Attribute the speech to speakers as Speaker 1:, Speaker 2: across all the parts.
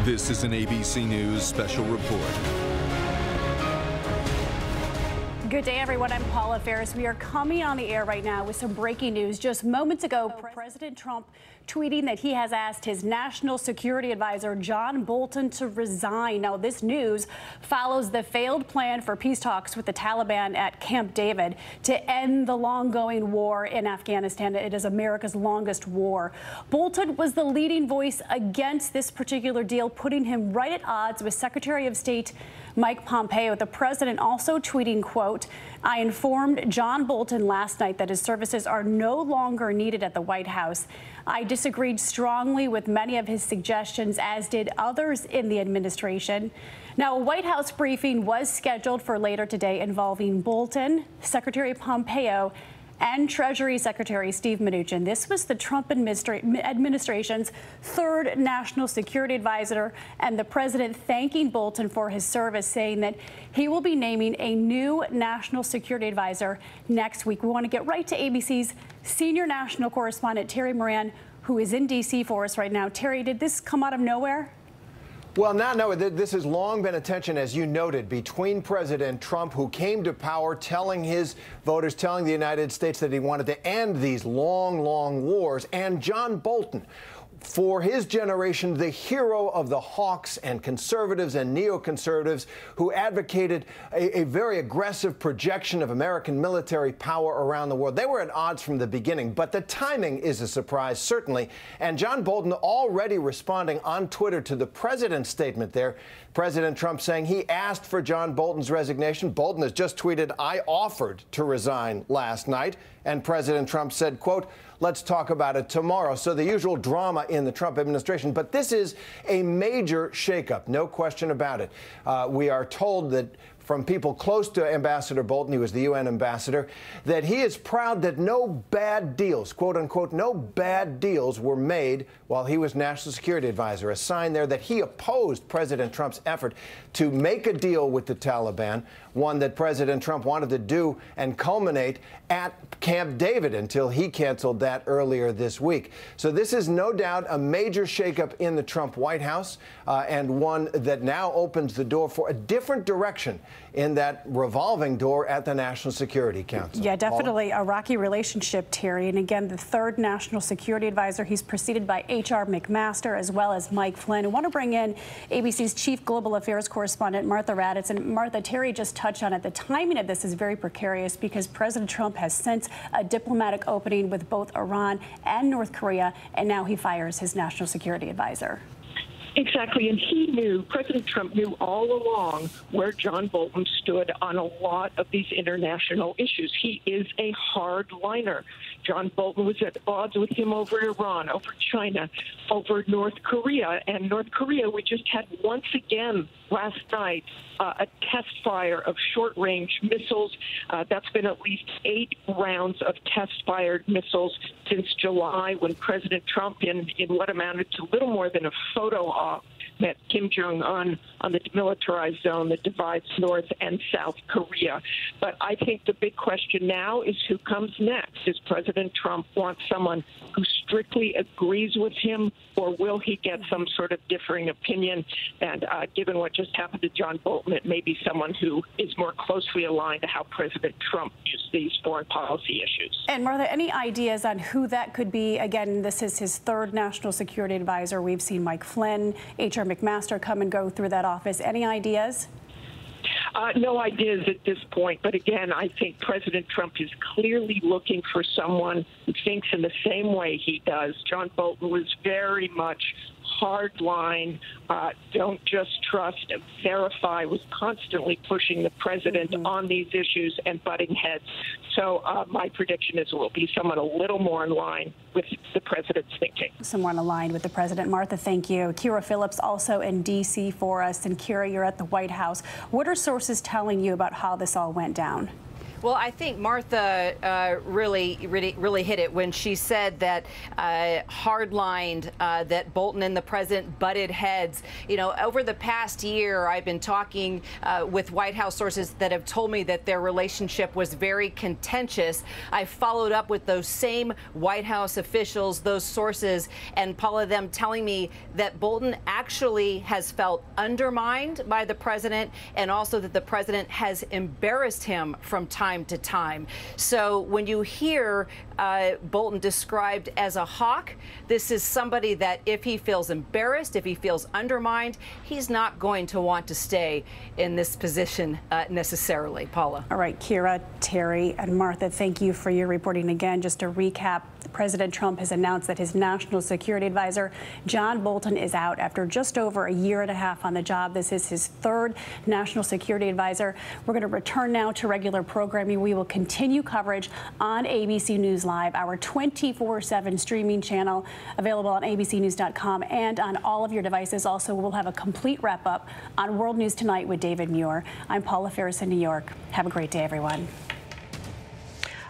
Speaker 1: This is an ABC News special report.
Speaker 2: Good day, everyone. I'm Paula Ferris. We are coming on the air right now with some breaking news. Just moments ago, President Trump tweeting that he has asked his national security advisor, John Bolton, to resign. Now, this news follows the failed plan for peace talks with the Taliban at Camp David to end the long-going war in Afghanistan. It is America's longest war. Bolton was the leading voice against this particular deal, putting him right at odds with Secretary of State Mike Pompeo. The president also tweeting, quote, "I informed John Bolton last night that his services are no longer needed at the White House. I disagreed strongly with many of his suggestions, as did others in the administration." Now, a White House briefing was scheduled for later today involving Bolton, Secretary Pompeo, and Treasury Secretary Steve Mnuchin. This was the Trump administration's third national security advisor, and the president thanking Bolton for his service, saying that he will be naming a new national security advisor next week. We want to get right to ABC's senior national correspondent, Terry Moran, who is in D.C. for us right now. Terry, did this come out of nowhere?
Speaker 3: Well, this has long been a tension, as you noted, between President Trump, who came to power telling his voters, telling the United States that he wanted to end these long, long wars, and John Bolton, for his generation, the hero of the hawks and conservatives and neoconservatives who advocated a very aggressive projection of American military power around the world. They were at odds from the beginning, but the timing is a surprise, certainly. And John Bolton already responding on Twitter to the president's statement there. President Trump saying he asked for John Bolton's resignation. Bolton has just tweeted, "I offered to resign last night." And President Trump said, quote, "Let's talk about it tomorrow." So the usual drama in the Trump administration. But this is a major shakeup, no question about it. We are told that from people close to Ambassador Bolton, he was the UN ambassador, that he is proud that no bad deals, quote unquote, no bad deals were made while he was national security advisor. A sign there that he opposed President Trump's effort to make a deal with the Taliban, one that President Trump wanted to do and culminate at Camp David until he canceled that earlier this week. So this is no doubt a major shakeup in the Trump White House, and one that now opens the door for a different direction in that revolving door at the National Security Council.
Speaker 2: Yeah, definitely a rocky relationship, Terry. And again, the third national security advisor, he's preceded by H.R. McMaster as well as Mike Flynn. I want to bring in ABC's chief global affairs correspondent, Martha Raddatz. And Martha, Terry just touched on it. The timing of this is very precarious because President Trump has sent a diplomatic opening with both Iran and North Korea, and now he fires his national security advisor.
Speaker 4: Exactly, and President Trump knew all along where John Bolton stood on a lot of these international issues. He is a hardliner. John Bolton was at odds with him over Iran, over China, over North Korea. And North Korea, we just had once again last night a test fire of short-range missiles. That's been at least 8 rounds of test-fired missiles since July, when President Trump, in what amounted to little more than a photo op, met Kim Jong-un on the demilitarized zone that divides North and South Korea. But I think the big question now is who comes next. Does President Trump want someone who strictly agrees with him, or will he get some sort of differing opinion? And given what just happened to John Bolton, it may be someone who is more closely aligned to how President Trump views these foreign policy issues.
Speaker 2: And Martha, any ideas on who that could be? Again, this is his third national security advisor. We've seen Mike Flynn, H.R. McMaster come and go through that office. Any ideas?
Speaker 4: No ideas at this point. But again, I think President Trump is clearly looking for someone who thinks in the same way he does. John Bolton was very much hardline, don't just trust, verify, was constantly pushing the president on these issues and butting heads. So my prediction is it will be someone a little more in line with the president's thinking.
Speaker 2: Someone aligned with the president. Martha, thank you. Kira Phillips also in D.C. for us. And Kira, you're at the White House. What are sources telling you about how this all went down?
Speaker 5: Well, I think Martha really hit it when she said that hardlined that Bolton and the president butted heads. You know, over the past year, I've been talking with White House sources that have told me that their relationship was very contentious. I followed up with those same White House officials, those sources, and Paula, them telling me that Bolton actually has felt undermined by the president, and also that the president has embarrassed him from time to time. So when you hear Bolton described as a hawk, this is somebody that if he feels embarrassed, if he feels undermined, he's not going to want to stay in this position necessarily. Paula.
Speaker 2: All right, Kira, Terry, and Martha, thank you for your reporting. Again, just to recap, President Trump has announced that his national security advisor, John Bolton, is out after just over a year and a half on the job. This is his third national security advisor. We're going to return now to regular programming. We will continue coverage on ABC News Live, our 24/7 streaming channel, available on abcnews.com and on all of your devices. Also, we'll have a complete wrap-up on World News Tonight with David Muir. I'm Paula Ferris in New York. Have a great day, everyone.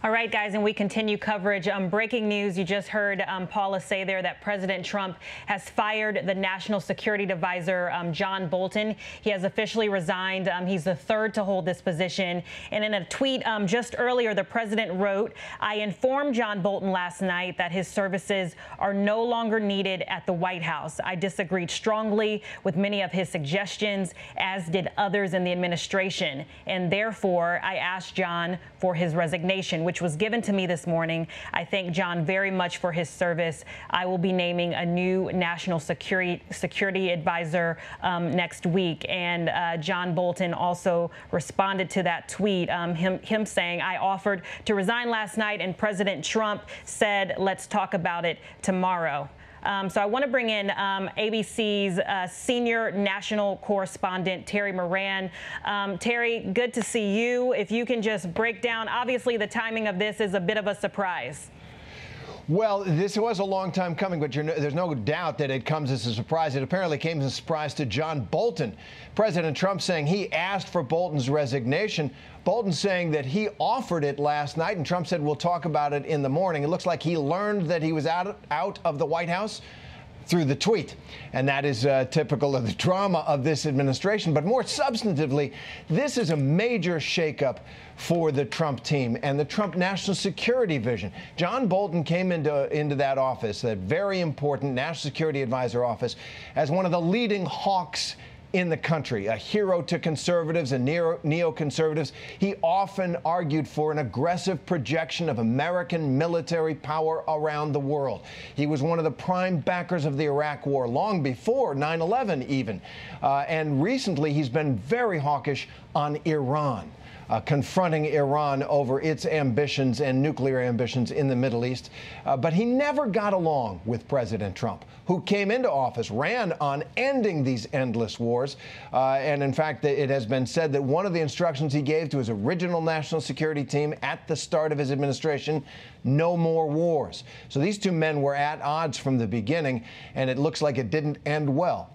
Speaker 6: All right, guys, and we continue coverage. Breaking news, you just heard Paula say there that President Trump has fired the national security advisor, John Bolton. He has officially resigned. He's the third to hold this position. And in a tweet just earlier, the president wrote, "I informed John Bolton last night that his services are no longer needed at the White House. I disagreed strongly with many of his suggestions, as did others in the administration. And therefore, I asked John for his resignation," which was given to me this morning. I thank John very much for his service. I will be naming a new national security advisor next week. And John Bolton also responded to that tweet, him saying, "I offered to resign last night, and President Trump said, let's talk about it tomorrow." So I want to bring in ABC's senior national correspondent, Terry Moran. Terry, good to see you. If you can just break down, obviously the timing of this is a bit of a surprise.
Speaker 3: Well, this was a long time coming, but there's no doubt that it comes as a surprise. It apparently came as a surprise to John Bolton. President Trump saying he asked for Bolton's resignation. Bolton saying that he offered it last night, and Trump said we'll talk about it in the morning. It looks like he learned that he was out of the White House through the tweet. And that is typical of the drama of this administration. But more substantively, this is a major shakeup for the Trump team and the Trump national security vision. John Bolton came into that office, that very important national security advisor office, as one of the leading hawks in the country, a hero to conservatives and neoconservatives. He often argued for an aggressive projection of American military power around the world. He was one of the prime backers of the Iraq War long before 9/11 even. And recently he's been very hawkish on Iran. Confronting Iran over its ambitions and nuclear ambitions in the Middle East. But he never got along with President Trump, who came into office, ran on ending these endless wars. And in fact, it has been said that one of the instructions he gave to his original national security team at the start of his administration, no more wars. So these two men were at odds from the beginning, and it looks like it didn't end well.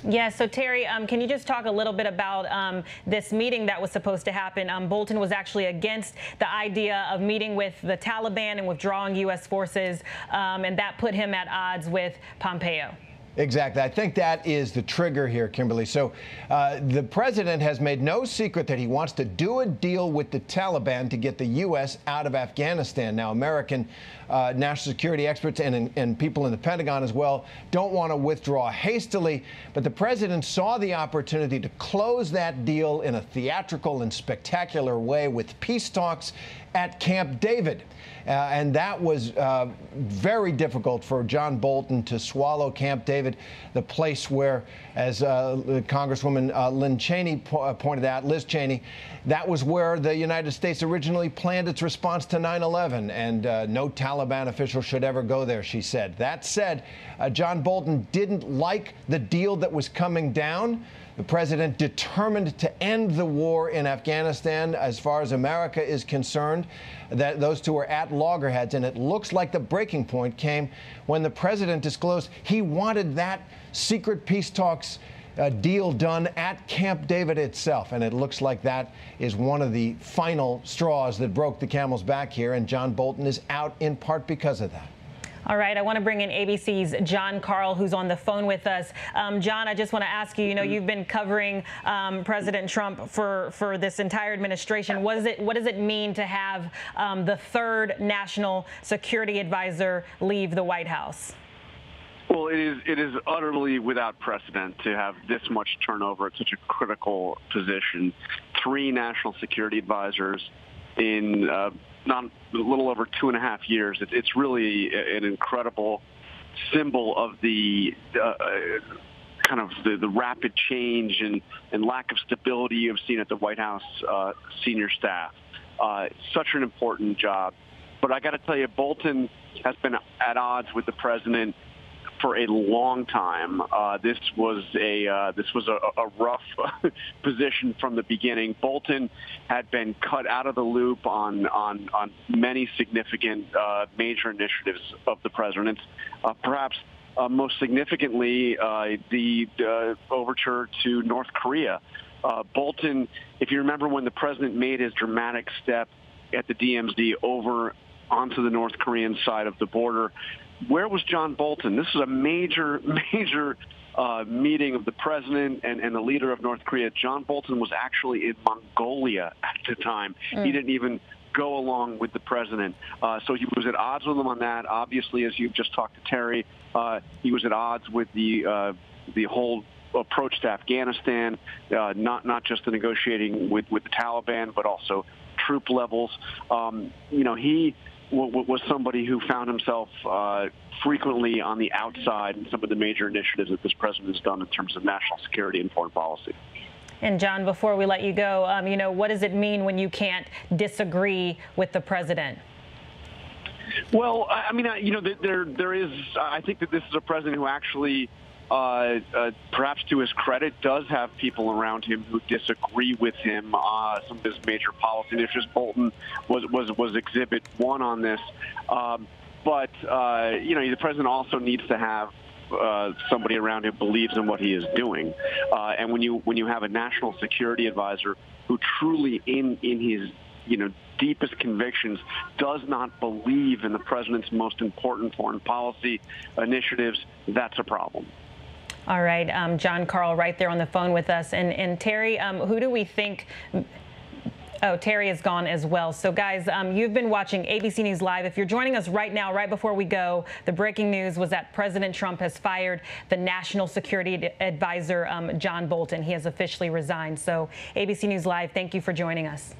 Speaker 6: Yeah, so Terry, can you just talk a little bit about this meeting that was supposed to happen? Bolton was actually against the idea of meeting with the Taliban and withdrawing U.S. forces, and that put him at odds with Pompeo.
Speaker 3: Exactly. I think that is the trigger here, Kimberly. So the president has made no secret that he wants to do a deal with the Taliban to get the U.S. out of Afghanistan. Now, American national security experts and people in the Pentagon as well don't want to withdraw hastily. But the president saw the opportunity to close that deal in a theatrical and spectacular way with peace talks at Camp David. And that was very difficult for John Bolton to swallow. Camp David, the place where, as Congresswoman Liz Cheney, that was where the United States originally planned its response to 9/11, and no Taliban official should ever go there, she said. That said, John Bolton didn't like the deal that was coming down. The president determined to end the war in Afghanistan as far as America is concerned. That those two are at loggerheads, and it looks like the breaking point came when the president disclosed he wanted that secret peace talks deal done at Camp David itself. And it looks like that is one of the final straws that broke the camel's back here. And John Bolton is out in part because of that.
Speaker 6: All right, I want to bring in ABC's John Karl, who's on the phone with us. John, I just want to ask you, you've been covering President Trump for this entire administration. What does it mean to have the third national security advisor leave the White House?
Speaker 7: Well, it is utterly without precedent to have this much turnover at such a critical position. 3 national security advisors in not a little over 2.5 years. It's really an incredible symbol of the kind of the rapid change and lack of stability you've seen at the White House senior staff. Such an important job. But I got to tell you, Bolton has been at odds with the president for a long time. This was a rough position from the beginning. Bolton had been cut out of the loop on many significant major initiatives of the president. Perhaps most significantly, the overture to North Korea. Bolton, if you remember when the president made his dramatic step at the DMZ over onto the North Korean side of the border, where was John Bolton? This is a major meeting of the president and the leader of North Korea. John Bolton was actually in Mongolia at the time. He didn't even go along with the president. So he was at odds with him on that. Obviously, as you've just talked to Terry, he was at odds with the whole approach to Afghanistan, not just the negotiating with the Taliban, but also troop levels. He was somebody who found himself frequently on the outside in some of the major initiatives that this president has done in terms of national security and foreign policy.
Speaker 6: And John, before we let you go, what does it mean when you can't disagree with the president?
Speaker 7: Well, I mean, there is. I think that this is a president who actually, perhaps to his credit, does have people around him who disagree with him. Some of his major policy initiatives. Bolton was exhibit 1 on this. But the president also needs to have somebody around him who believes in what he is doing. And when you have a national security advisor who truly, in his deepest convictions, does not believe in the president's most important foreign policy initiatives, that's a problem.
Speaker 6: All right, John Karl right there on the phone with us. And Terry, who do we think... Oh, Terry is gone as well. So, guys, you've been watching ABC News Live. If you're joining us right now, right before we go, the breaking news was that President Trump has fired the National Security Advisor, John Bolton. He has officially resigned. So, ABC News Live, thank you for joining us.